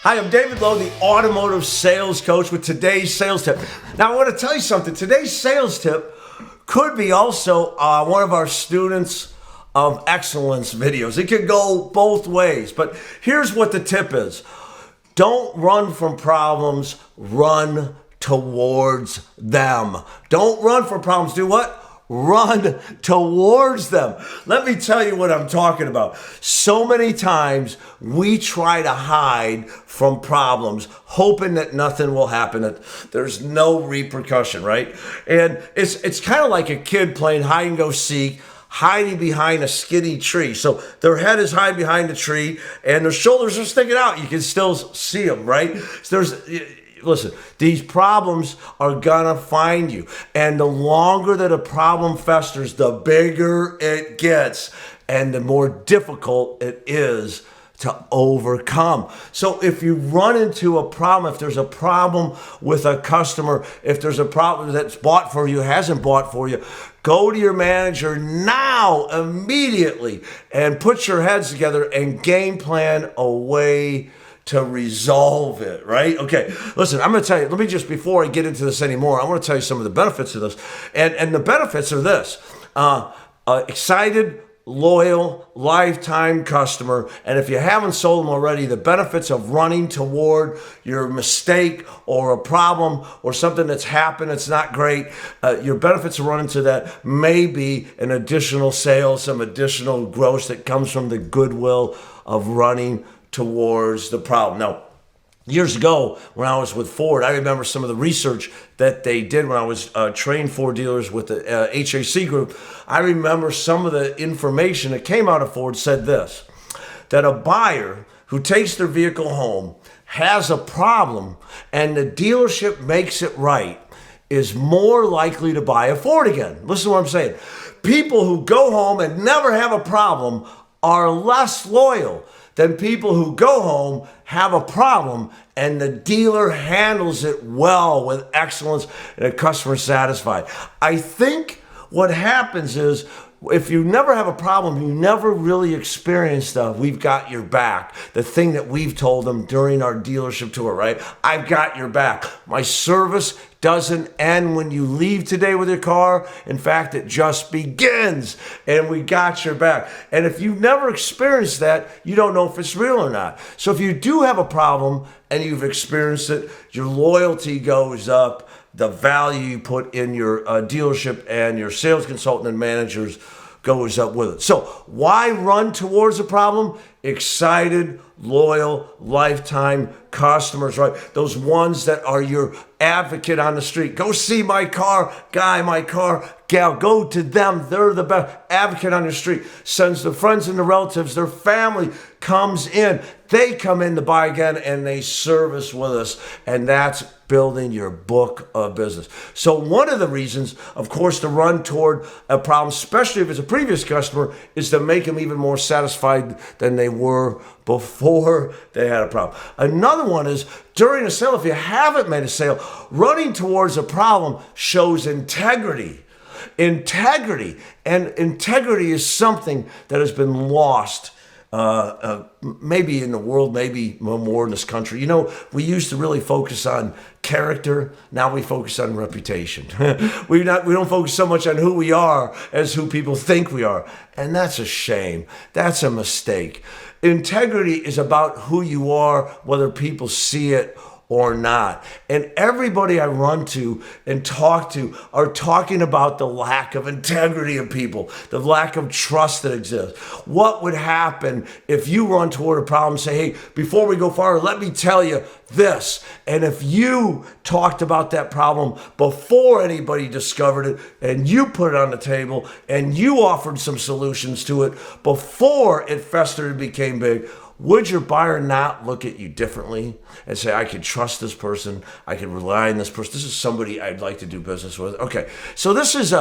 Hi, I'm David Lowe, the automotive sales coach with today's sales tip. Now, I want to tell you something. Today's sales tip could be also one of our students of excellence videos. It could go both ways, but here's what the tip is. Don't run from problems, run towards them. Don't run from problems, do what? Run towards them. Let me tell you what I'm talking about. So many times we try to hide from problems, hoping that nothing will happen, that there's no repercussion, right? And it's kind of like a kid playing hide and go seek, hiding behind a skinny tree. So their head is hiding behind the tree and their shoulders are sticking out. You can still see them, right? So listen, these problems are gonna find you. And the longer that a problem festers, the bigger it gets and the more difficult it is to overcome. So if you run into a problem, if there's a problem with a customer, if there's a problem that's bought for you, hasn't bought for you, go to your manager now, immediately, and put your heads together and game plan a way to resolve it, right? Okay, listen, I'm gonna tell you, before I get into this anymore, I wanna tell you some of the benefits of this. And the benefits are this, excited, loyal, lifetime customer. And if you haven't sold them already, the benefits of running toward your mistake or a problem or something that's happened that's not great, your benefits of running to that may be an additional sale, some additional gross that comes from the goodwill of running towards the problem. Now, years ago, when I was with Ford, I remember some of the research that they did when I was trained Ford dealers with the HAC group. I remember some of the information that came out of Ford said this, that a buyer who takes their vehicle home has a problem and the dealership makes it right is more likely to buy a Ford again. Listen to what I'm saying. People who go home and never have a problem are less loyal than people who go home, have a problem, and the dealer handles it well with excellence and a customer satisfied. I think what happens is if you never have a problem, you never really experience the "we've got your back," the thing that we've told them during our dealership tour, right? I've got your back. My service doesn't end when you leave today with your car. In fact, it just begins, and we got your back. And if you've never experienced that, you don't know if it's real or not. So if you do have a problem and you've experienced it, your loyalty goes up, the value you put in your dealership and your sales consultant and managers goes up with it. So why run towards a problem? Excited, loyal, lifetime customers, right? Those ones that are your advocate on the street. Go see my car guy, my car gal. Go to them. They're the best advocate on the street. Sends the friends and the relatives, their family comes in. They come in to buy again and they service with us. And that's building your book of business. So one of the reasons, of course, to run toward a problem, especially if it's a previous customer, is to make them even more satisfied than they were before they had a problem. Another one is during a sale, if you haven't made a sale, running towards a problem shows integrity. Integrity. And integrity is something that has been lost maybe in the world, maybe more in this country. You know, we used to really focus on character. Now we focus on reputation. We don't focus so much on who we are as who people think we are. And that's a shame. That's a mistake. Integrity is about who you are, whether people see it or not. And everybody I run to and talk to are talking about the lack of integrity of people, the lack of trust that exists. What would happen if you run toward a problem and say, hey, before we go forward, let me tell you this. And if you talked about that problem before anybody discovered it and you put it on the table and you offered some solutions to it before it festered and became big, would your buyer not look at you differently and say, I can trust this person, I can rely on this person, this is somebody I'd like to do business with? Okay, so this is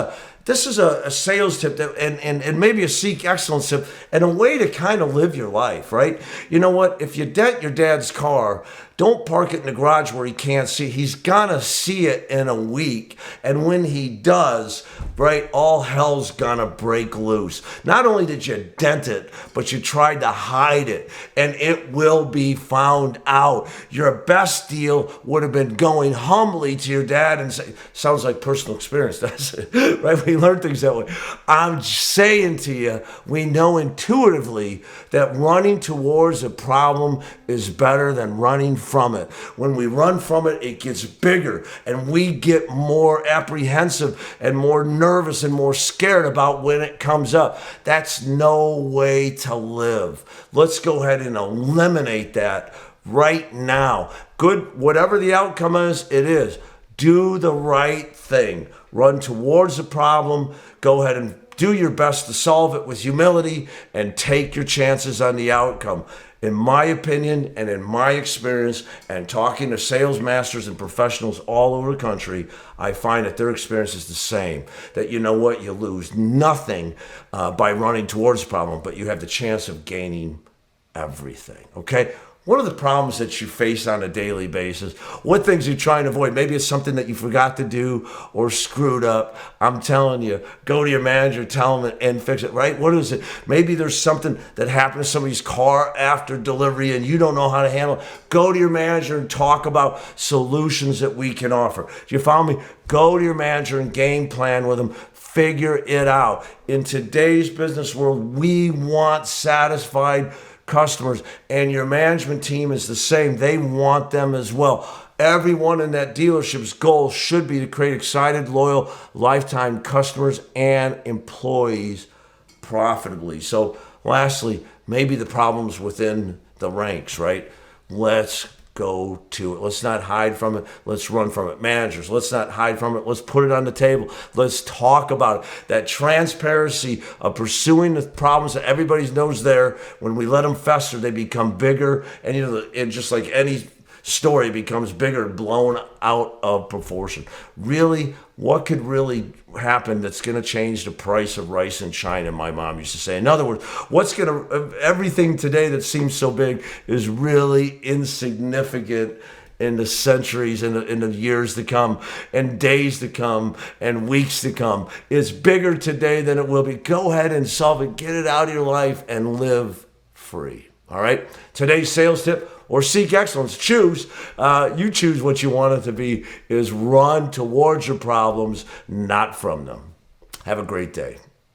this is a sales tip that, and maybe a seek excellence tip and a way to kind of live your life, right? You know what? If you dent your dad's car, don't park it in the garage where he can't see. He's gonna see it in a week. And when he does, right, all hell's gonna break loose. Not only did you dent it, but you tried to hide it, and it will be found out. Your best deal would have been going humbly to your dad and say, sounds like personal experience, doesn't it? Right? We learn things that way. I'm saying to you, we know intuitively that running towards a problem is better than running from it. When we run from it, it gets bigger and we get more apprehensive and more nervous and more scared about when it comes up. That's no way to live. Let's go ahead and eliminate that right now. Good, whatever the outcome is, it is. Do the right thing. Run towards the problem. Go ahead and do your best to solve it with humility and take your chances on the outcome. In my opinion and in my experience and talking to sales masters and professionals all over the country, I find that their experience is the same. That you know what? You lose nothing by running towards the problem, but you have the chance of gaining everything. Okay? What are the problems that you face on a daily basis? What things are you trying to avoid? Maybe it's something that you forgot to do or screwed up. I'm telling you, go to your manager, tell them and fix it, right? What is it? Maybe there's something that happened to somebody's car after delivery and you don't know how to handle it. Go to your manager and talk about solutions that we can offer. Do you follow me? Go to your manager and game plan with them. Figure it out. In today's business world, we want satisfied customers, and your management team is the same. They want them as well. Everyone in that dealership's goal should be to create excited, loyal, lifetime customers and employees profitably. So lastly, maybe the problem's within the ranks, right? Let's go to it. Let's not hide from it. Let's run from it. Managers, let's not hide from it. Let's put it on the table. Let's talk about it. That transparency of pursuing the problems that everybody knows there, when we let them fester, they become bigger. And, and just like any story becomes bigger, blown out of proportion. Really, what could really happen that's going to change the price of rice in China, my mom used to say. In other words, everything today that seems so big is really insignificant in the centuries, in the years to come, and days to come, and weeks to come. It's bigger today than it will be. Go ahead and solve it. Get it out of your life and live free. All right? Today's sales tip, or seek excellence. Choose. You choose what you want it to be, is run towards your problems, not from them. Have a great day.